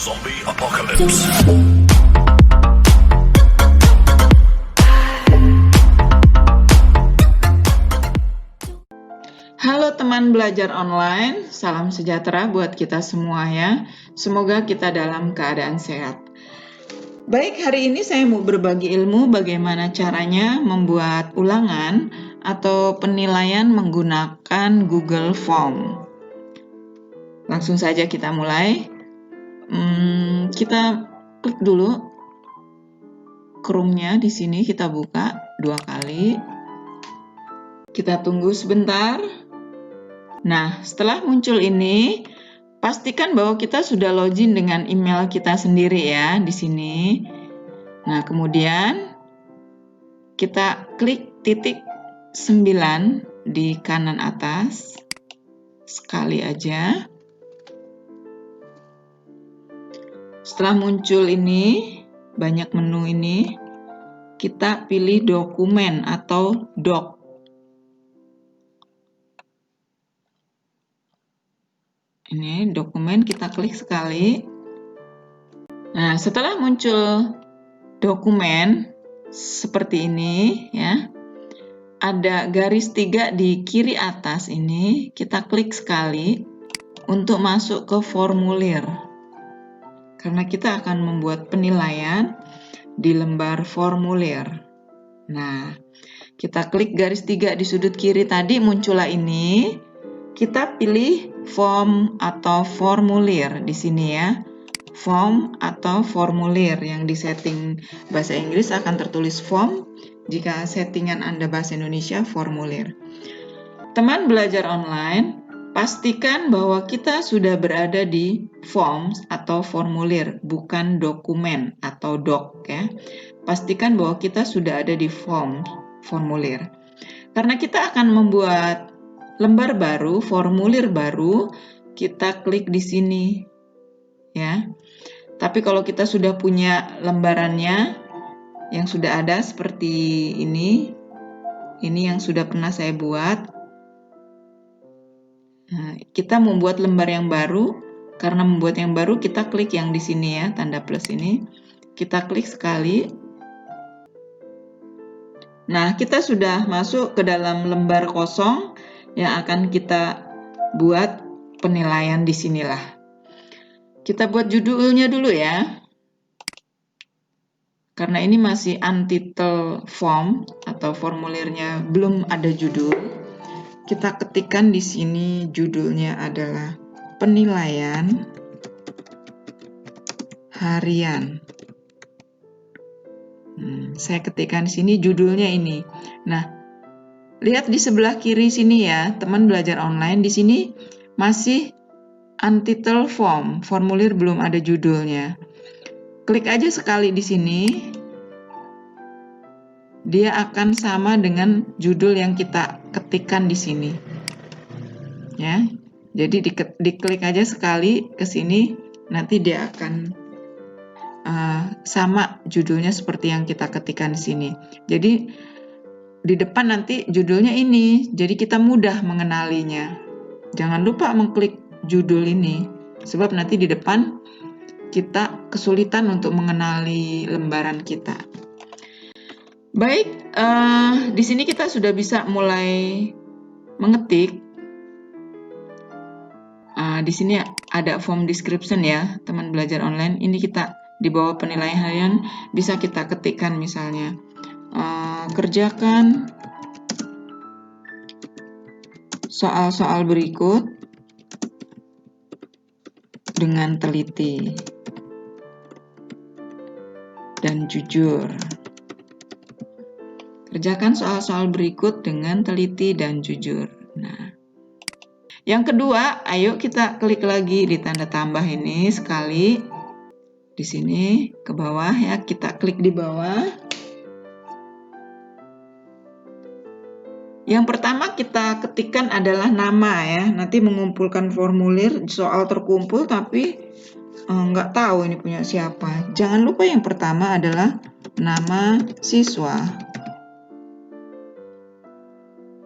Zombie Apocalypse. Halo teman belajar online, salam sejahtera buat kita semua ya. Semoga kita dalam keadaan sehat. Baik, hari ini saya mau berbagi ilmu bagaimana caranya membuat ulangan atau penilaian menggunakan Google Form. Langsung saja kita mulai. Kita klik dulu Chrome-nya di sini, kita buka 2 kali. Kita tunggu sebentar. Nah, setelah muncul ini, pastikan bahwa kita sudah login dengan email kita sendiri ya di sini. Nah, kemudian kita klik titik 9 di kanan atas. Sekali aja. Setelah muncul ini, banyak menu ini, kita pilih dokumen atau doc. Ini dokumen, kita klik sekali. Nah, setelah muncul dokumen seperti ini ya, ada garis 3 di kiri atas ini, kita klik sekali untuk masuk ke formulir. Karena kita akan membuat penilaian di lembar formulir. Nah, kita klik garis 3 di sudut kiri tadi, muncullah ini. Kita pilih form atau formulir di sini ya. Form atau formulir, yang di setting bahasa Inggris akan tertulis form, jika settingan Anda bahasa Indonesia formulir. Teman belajar online, pastikan bahwa kita sudah berada di form atau formulir, bukan dokumen atau doc ya. Pastikan bahwa kita sudah ada di form, formulir. Karena kita akan membuat lembar baru, formulir baru, kita klik di sini ya. Tapi kalau kita sudah punya lembarannya yang sudah ada seperti ini yang sudah pernah saya buat. Nah, kita membuat lembar yang baru. Karena membuat yang baru, kita klik yang di sini ya, tanda plus ini. Kita klik sekali. Nah, kita sudah masuk ke dalam lembar kosong yang akan kita buat penilaian di sinilah. Kita buat judulnya dulu ya. Karena ini masih untitled form atau formulirnya belum ada judul. Kita ketikkan di sini judulnya adalah penilaian harian. Saya ketikkan di sini judulnya ini. Nah, lihat di sebelah kiri sini ya, teman belajar online, di sini masih untitled form, formulir belum ada judulnya. Klik aja sekali di sini. Dia akan sama dengan judul yang kita ketikkan di sini. Ya. Jadi diklik aja sekali ke sini, nanti dia akan sama judulnya seperti yang kita ketikkan di sini. Jadi di depan nanti judulnya ini, jadi kita mudah mengenalinya. Jangan lupa mengklik judul ini, sebab nanti di depan kita kesulitan untuk mengenali lembaran kita. Baik, di sini kita sudah bisa mulai mengetik. Di sini ada form description ya, teman belajar online. Ini kita di bawah penilaian harian bisa kita ketikkan misalnya, kerjakan soal-soal berikut dengan teliti dan jujur. Kerjakan soal-soal berikut dengan teliti dan jujur. Nah, yang kedua, ayo kita klik lagi di tanda tambah ini sekali. Di sini ke bawah ya, kita klik di bawah. Yang pertama kita ketikkan adalah nama ya. Nanti mengumpulkan formulir, soal terkumpul tapi nggak tahu ini punya siapa. Jangan lupa yang pertama adalah nama siswa.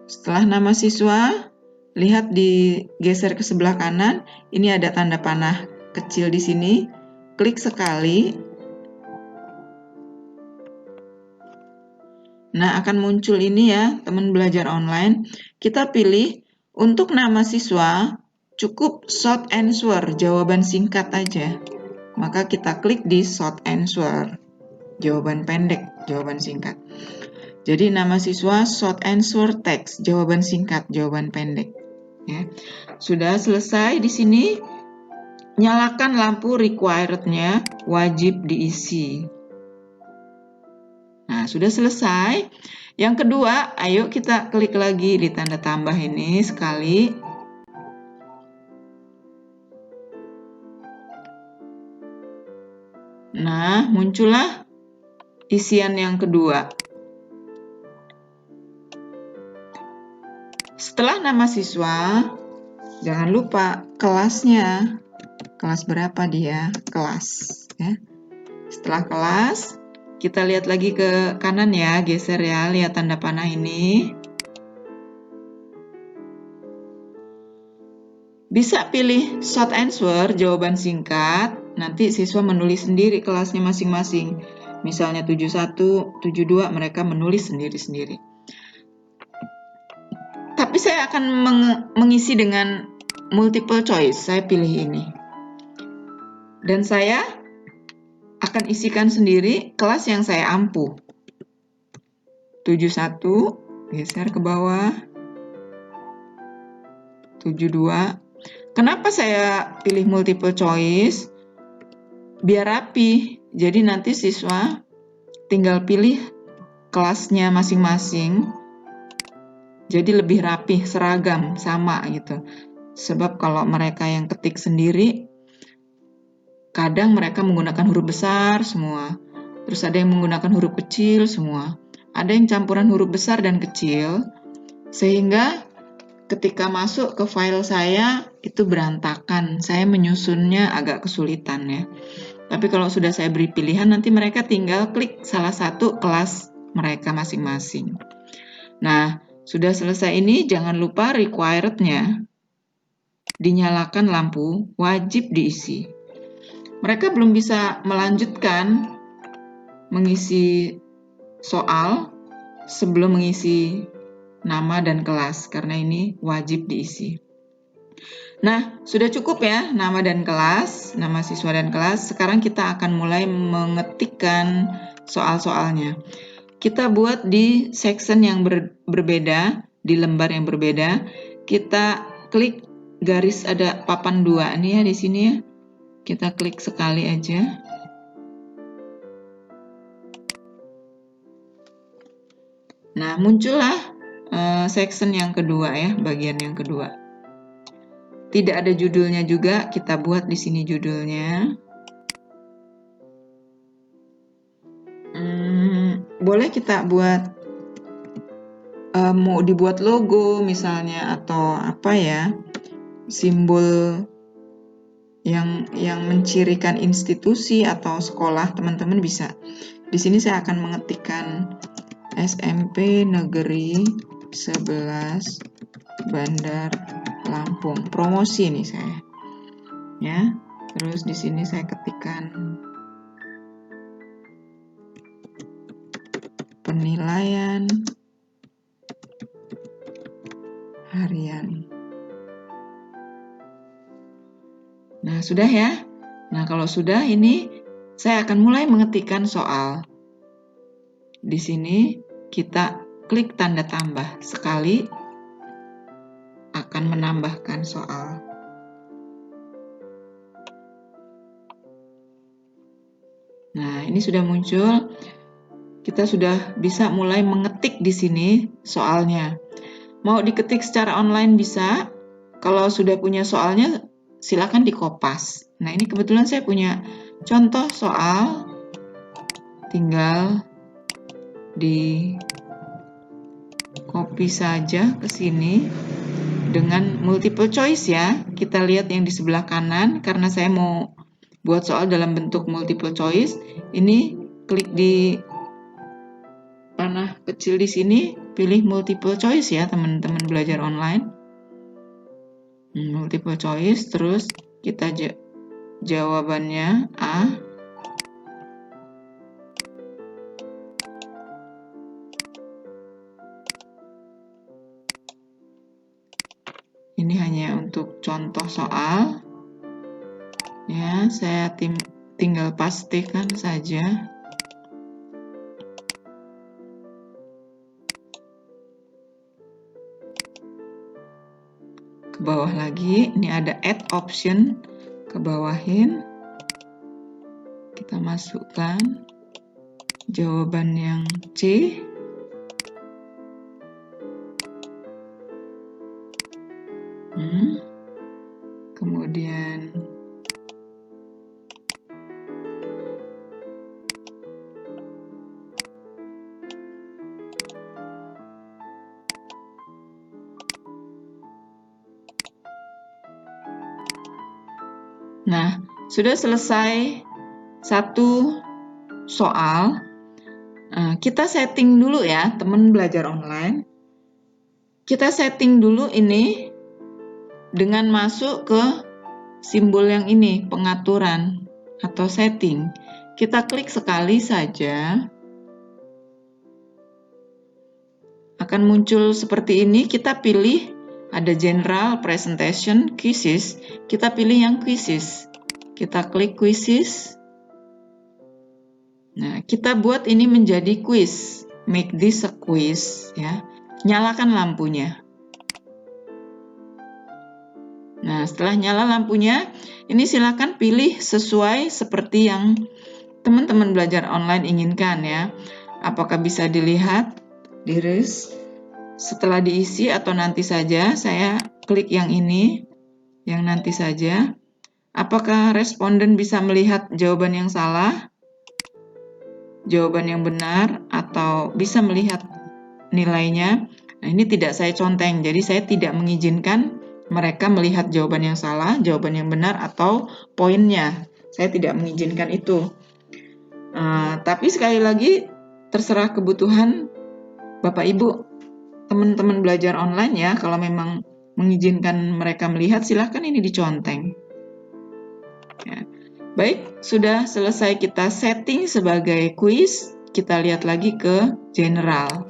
Setelah nama siswa, lihat digeser ke sebelah kanan, ini ada tanda panah kecil di sini. klik sekali. Nah, akan muncul ini ya, teman belajar online. Kita pilih untuk nama siswa, cukup short answer, jawaban singkat aja. Maka kita klik di short answer, jawaban pendek, jawaban singkat. Jadi nama siswa short answer text, jawaban singkat, jawaban pendek. Ya. Sudah selesai di sini. Nyalakan lampu required-nya, wajib diisi. Nah, sudah selesai. Yang kedua, ayo kita klik lagi di tanda tambah ini sekali. Nah, muncullah isian yang kedua. Setelah nama siswa, jangan lupa kelasnya. Kelas berapa dia? Kelas. Ya. Setelah kelas, kita lihat lagi ke kanan ya, geser ya, lihat tanda panah ini. Bisa pilih short answer, jawaban singkat, nanti siswa menulis sendiri kelasnya masing-masing. Misalnya 71, 72, mereka menulis sendiri-sendiri. Tapi saya akan mengisi dengan multiple choice, saya pilih ini. Dan saya akan isikan sendiri kelas yang saya ampuh. 71, geser ke bawah. 72. Kenapa saya pilih multiple choice? Biar rapi. Jadi nanti siswa tinggal pilih kelasnya masing-masing. Jadi lebih rapi, seragam, sama gitu. Sebab kalau mereka yang ketik sendiri, kadang mereka menggunakan huruf besar semua. Terus ada yang menggunakan huruf kecil semua. Ada yang campuran huruf besar dan kecil. Sehingga ketika masuk ke file saya, itu berantakan. Saya menyusunnya agak kesulitan ya. Tapi kalau sudah saya beri pilihan, nanti mereka tinggal klik salah satu kelas mereka masing-masing. Nah, sudah selesai ini, jangan lupa required-nya. Dinyalakan lampu, wajib diisi. Mereka belum bisa melanjutkan mengisi soal sebelum mengisi nama dan kelas, karena ini wajib diisi. Nah, sudah cukup ya nama dan kelas, nama siswa dan kelas. Sekarang kita akan mulai mengetikkan soal-soalnya. Kita buat di section yang berbeda, di lembar yang berbeda. Kita klik garis ada papan 2 nih ya di sini ya. Kita klik sekali aja. Nah, muncullah section yang kedua ya, bagian yang kedua. Tidak ada judulnya juga, kita buat di sini judulnya. Boleh kita buat, mau dibuat logo misalnya, atau apa ya, simbol yang mencirikan institusi atau sekolah, teman-teman bisa. Di sini saya akan mengetikkan SMP Negeri 11 Bandar Lampung. Promosi nih saya. Ya. Terus di sini saya ketikkan penilaian harian. Nah, sudah ya. Nah, kalau sudah ini saya akan mulai mengetikkan soal. Di sini kita klik tanda tambah sekali akan menambahkan soal. Nah, ini sudah muncul. Kita sudah bisa mulai mengetik di sini soalnya. Mau diketik secara online bisa. Kalau sudah punya soalnya, silakan dikopas. Nah, ini kebetulan saya punya contoh soal. Tinggal di copy saja ke sini dengan multiple choice ya. Kita lihat yang di sebelah kanan karena saya mau buat soal dalam bentuk multiple choice. Ini klik di panah kecil di sini, pilih multiple choice ya teman-teman belajar online. Multiple choice, terus kita jawabannya A. Ini hanya untuk contoh soal. Ya, saya tinggal pastikan saja. Ke bawah lagi, ini ada add option, ke bawahin. Kita masukkan jawaban yang C. Kemudian nah, sudah selesai satu soal. Kita setting dulu ya, teman belajar online. Kita setting dulu ini dengan masuk ke simbol yang ini, pengaturan atau setting. Kita klik sekali saja. Akan muncul seperti ini, kita pilih ada general, presentation, quizzes. Kita pilih yang quizzes. Kita klik quizzes. Nah, kita buat ini menjadi quiz. Make this a quiz, ya. Nyalakan lampunya. Nah, setelah nyala lampunya, ini silakan pilih sesuai seperti yang teman-teman belajar online inginkan ya. Apakah bisa dilihat di RIS setelah diisi atau nanti saja? Saya klik yang ini, yang nanti saja. Apakah responden bisa melihat jawaban yang salah, jawaban yang benar, atau bisa melihat nilainya? Nah, ini tidak saya conteng, jadi saya tidak mengizinkan mereka melihat jawaban yang salah, jawaban yang benar, atau poinnya. Saya tidak mengizinkan itu. Tapi sekali lagi, terserah kebutuhan Bapak Ibu, teman-teman belajar online ya. Kalau memang mengizinkan mereka melihat, silahkan ini diconteng. Ya. Baik, sudah selesai kita setting sebagai quiz. Kita lihat lagi ke general.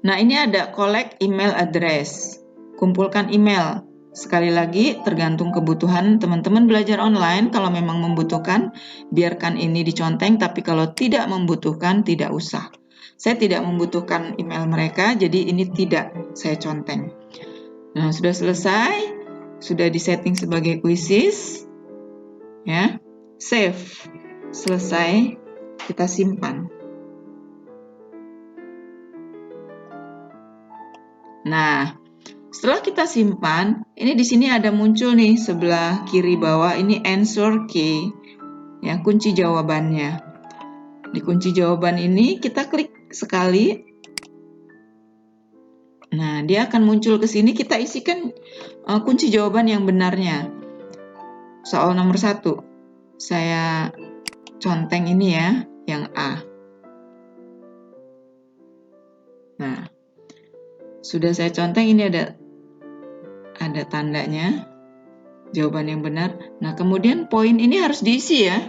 Nah, ini ada collect email address. Kumpulkan email. Sekali lagi, tergantung kebutuhan teman-teman belajar online. Kalau memang membutuhkan, biarkan ini diconteng. Tapi kalau tidak membutuhkan, tidak usah. Saya tidak membutuhkan email mereka, jadi ini tidak saya conteng. Nah, sudah selesai. Sudah disetting sebagai quizzes. Ya, save. Selesai, kita simpan. Nah, setelah kita simpan, ini di sini ada muncul nih sebelah kiri bawah ini answer key, ya kunci jawabannya. Di kunci jawaban ini kita klik sekali. Nah, dia akan muncul ke sini. Kita isikan kunci jawaban yang benarnya. Soal nomor 1, saya conteng ini ya, yang A. Nah, sudah saya conteng, ini ada tandanya, jawaban yang benar. Nah, kemudian poin ini harus diisi ya,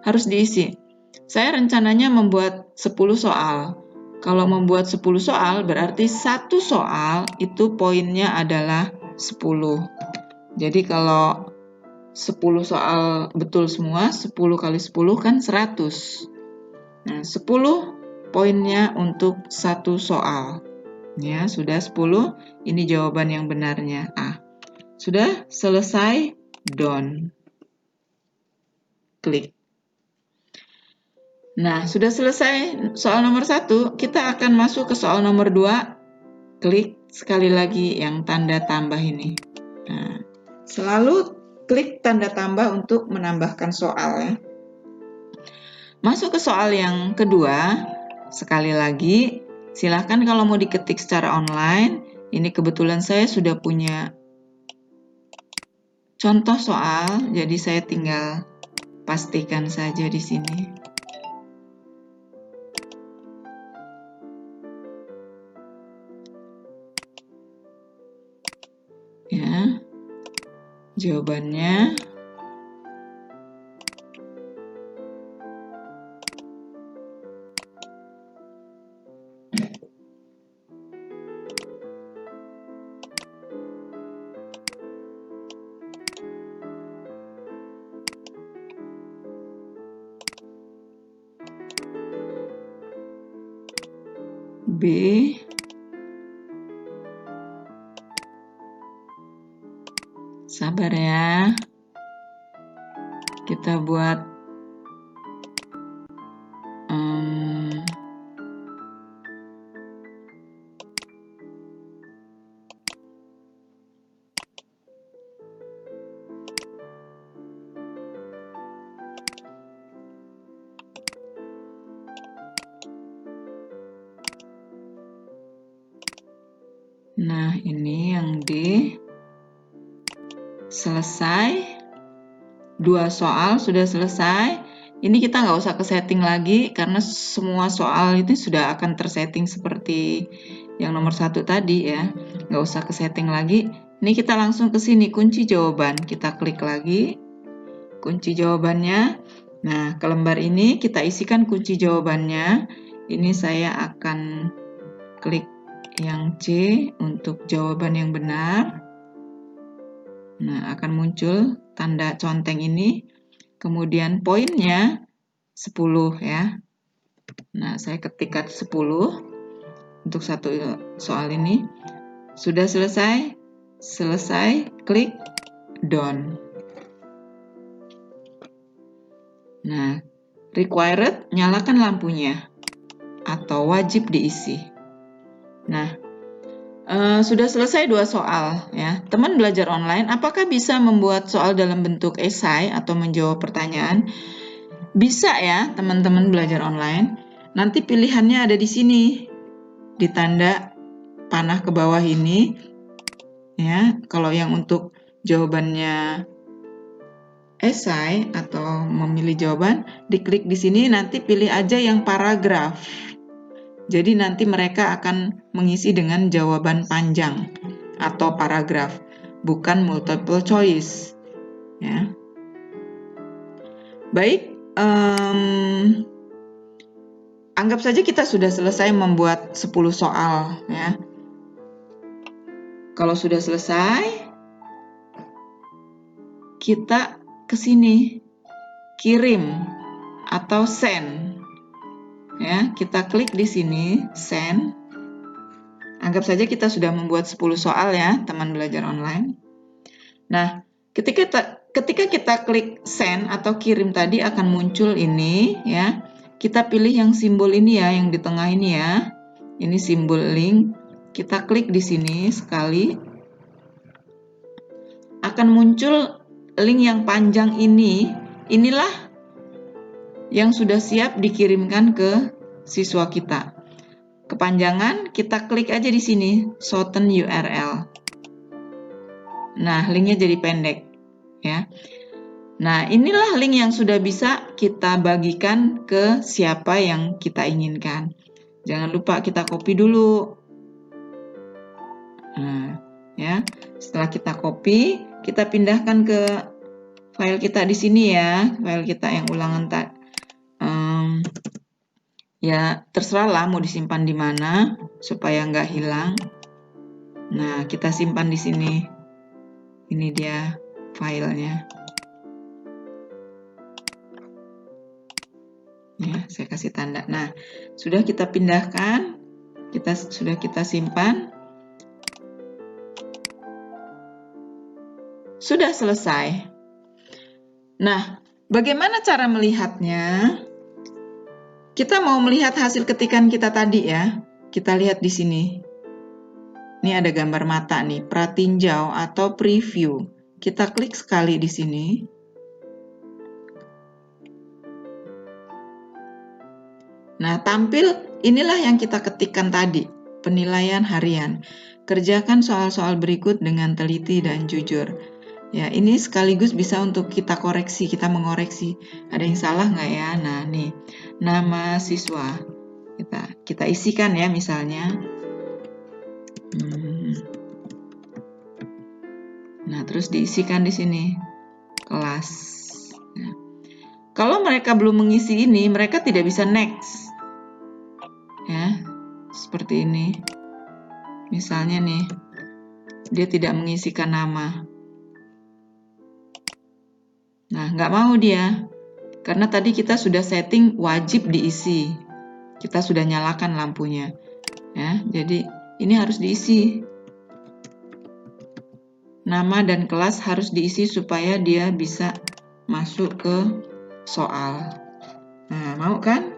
harus diisi. Saya rencananya membuat 10 soal. Kalau membuat 10 soal, berarti satu soal itu poinnya adalah 10. Jadi kalau 10 soal betul semua, 10 kali 10 kan 100. Nah, 10 poinnya untuk satu soal. Ya, sudah 10. Ini jawaban yang benarnya A. Sudah selesai, done. Klik. Nah, sudah selesai soal nomor 1. Kita akan masuk ke soal nomor 2. Klik sekali lagi yang tanda tambah ini. Nah, selalu klik tanda tambah untuk menambahkan soal ya. Masuk ke soal yang kedua. Sekali lagi, silahkan kalau mau diketik secara online. Ini kebetulan saya sudah punya contoh soal, jadi saya tinggal pastikan saja di sini. Ya. Jawabannya B. Sabar ya. Kita buat nah, ini yang D. Selesai. 2 soal sudah selesai. Ini kita nggak usah ke setting lagi karena semua soal itu sudah akan tersetting seperti yang nomor 1 tadi ya. Nggak usah ke setting lagi. Ini kita langsung ke sini, kunci jawaban. Kita klik lagi, kunci jawabannya. Nah, ke lembar ini kita isikan kunci jawabannya. Ini saya akan klik yang C untuk jawaban yang benar. Nah, akan muncul tanda conteng ini. Kemudian poinnya 10 ya. Nah, saya ketikkan 10 untuk satu soal ini. Sudah selesai? Selesai, klik done. Nah, required, nyalakan lampunya atau wajib diisi. Nah, sudah selesai 2 soal ya. Teman belajar online, apakah bisa membuat soal dalam bentuk esai atau menjawab pertanyaan? Bisa ya, teman-teman belajar online. Nanti pilihannya ada di sini. Di tanda panah ke bawah ini ya. Kalau yang untuk jawabannya esai atau memilih jawaban, diklik di sini, nanti pilih aja yang paragraf. Jadi nanti mereka akan mengisi dengan jawaban panjang atau paragraf, bukan multiple choice. Ya. Baik, anggap saja kita sudah selesai membuat 10 soal. Ya. Kalau sudah selesai, kita ke sini, kirim atau send. Ya, kita klik di sini, send. Anggap saja kita sudah membuat 10 soal ya, teman belajar online. Nah, ketika kita klik send atau kirim tadi akan muncul ini ya. Kita pilih yang simbol ini ya, yang di tengah ini ya. Ini simbol link. Kita klik di sini sekali. Akan muncul link yang panjang ini. Inilah yang sudah siap dikirimkan ke siswa kita. Kepanjangan, kita klik aja di sini, shorten URL. Nah, linknya jadi pendek, ya. Nah, inilah link yang sudah bisa kita bagikan ke siapa yang kita inginkan. Jangan lupa kita copy dulu. Nah, ya. Setelah kita copy, kita pindahkan ke file kita di sini ya, file kita yang ulangan tadi. Ya, terserahlah mau disimpan di mana supaya nggak hilang. Nah, kita simpan di sini. Ini dia filenya. Ya, saya kasih tanda. Nah, sudah kita pindahkan, sudah kita simpan. Sudah selesai. Nah, bagaimana cara melihatnya? Kita mau melihat hasil ketikan kita tadi ya. Kita lihat di sini. Ini ada gambar mata nih, pratinjau atau preview. Kita klik sekali di sini. Nah, tampil inilah yang kita ketikkan tadi, penilaian harian. Kerjakan soal-soal berikut dengan teliti dan jujur. Ya, ini sekaligus bisa untuk kita koreksi, kita mengoreksi. Ada yang salah nggak ya? Nah, nih, nama siswa. Kita isikan ya, misalnya. Nah, terus diisikan di sini kelas. Nah, kalau mereka belum mengisi ini, mereka tidak bisa next. Ya, seperti ini. Misalnya nih, dia tidak mengisikan nama. Nah, nggak mau dia. Karena tadi kita sudah setting wajib diisi. Kita sudah nyalakan lampunya. Ya, jadi ini harus diisi. Nama dan kelas harus diisi supaya dia bisa masuk ke soal. Nah, mau kan?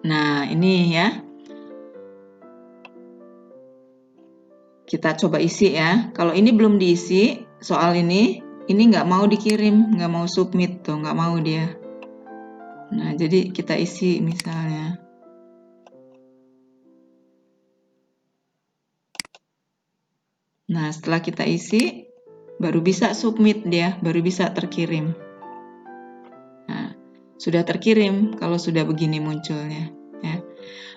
Nah, ini ya. Kita coba isi ya. Kalau ini belum diisi, soal ini nggak mau dikirim, nggak mau submit tuh, nggak mau dia. Nah, jadi kita isi misalnya. Nah, setelah kita isi, baru bisa submit dia, baru bisa terkirim. Nah, sudah terkirim kalau sudah begini munculnya. Ya.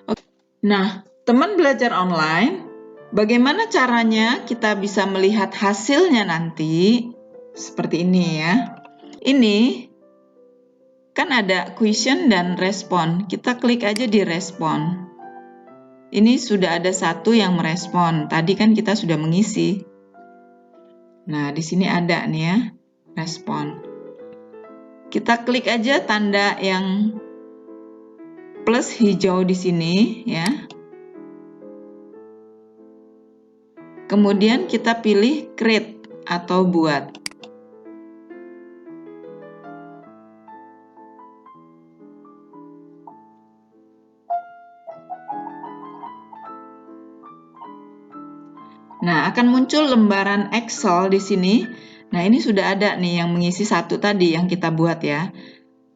Oke. Nah, teman belajar online, bagaimana caranya kita bisa melihat hasilnya nanti? Seperti ini ya. Ini kan ada question dan respon. Kita klik aja di respon. Ini sudah ada satu yang merespon. Tadi kan kita sudah mengisi. Nah, di sini ada nih ya, respon. Kita klik aja tanda yang plus hijau di sini ya. Kemudian kita pilih create atau buat. Nah, akan muncul lembaran Excel di sini. Nah, ini sudah ada nih yang mengisi satu tadi yang kita buat ya.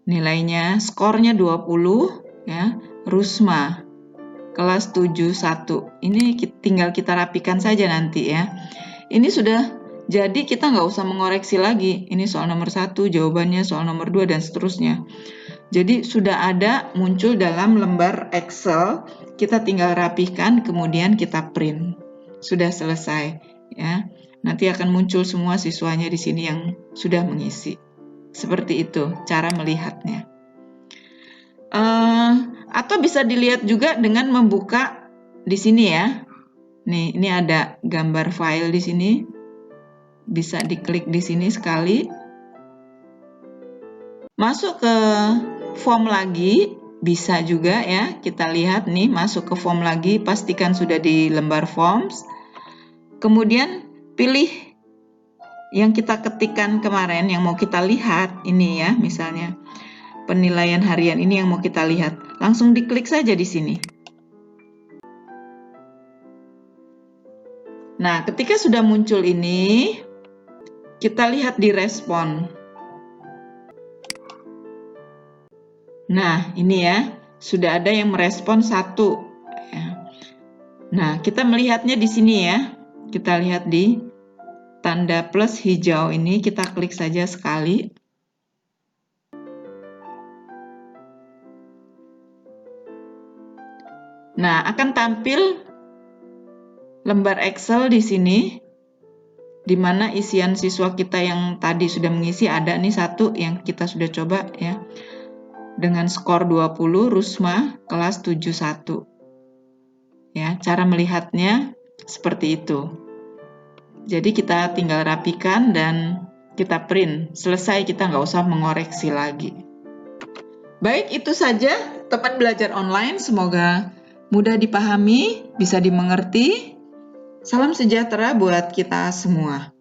Nilainya, skornya 20 ya. Rusma, kelas 71. Ini tinggal kita rapikan saja nanti ya. Ini sudah jadi, kita nggak usah mengoreksi lagi. Ini soal nomor 1, jawabannya soal nomor 2, dan seterusnya. Jadi sudah ada muncul dalam lembar Excel. Kita tinggal rapikan, kemudian kita print. Sudah selesai ya. Nanti akan muncul semua siswanya di sini yang sudah mengisi. Seperti itu cara melihatnya. Atau bisa dilihat juga dengan membuka di sini ya. Nih, ini ada gambar file di sini. Bisa diklik di sini sekali. Masuk ke form lagi, bisa juga ya. Kita lihat nih, masuk ke form lagi, pastikan sudah di lembar forms. Kemudian pilih yang kita ketikkan kemarin, yang mau kita lihat, ini ya, misalnya penilaian harian ini yang mau kita lihat. Langsung diklik saja di sini. Nah, ketika sudah muncul ini, kita lihat di respon. Nah, ini ya, sudah ada yang merespon 1. Nah, kita melihatnya di sini ya. Kita lihat di tanda plus hijau ini, kita klik saja sekali. Nah, akan tampil lembar Excel di sini, di mana isian siswa kita yang tadi sudah mengisi ada nih satu yang kita sudah coba ya. Dengan skor 20, Rusma, kelas 71. Ya, cara melihatnya seperti itu. Jadi kita tinggal rapikan dan kita print. Selesai, kita nggak usah mengoreksi lagi. Baik, itu saja teman belajar online. Semoga mudah dipahami, bisa dimengerti. Salam sejahtera buat kita semua.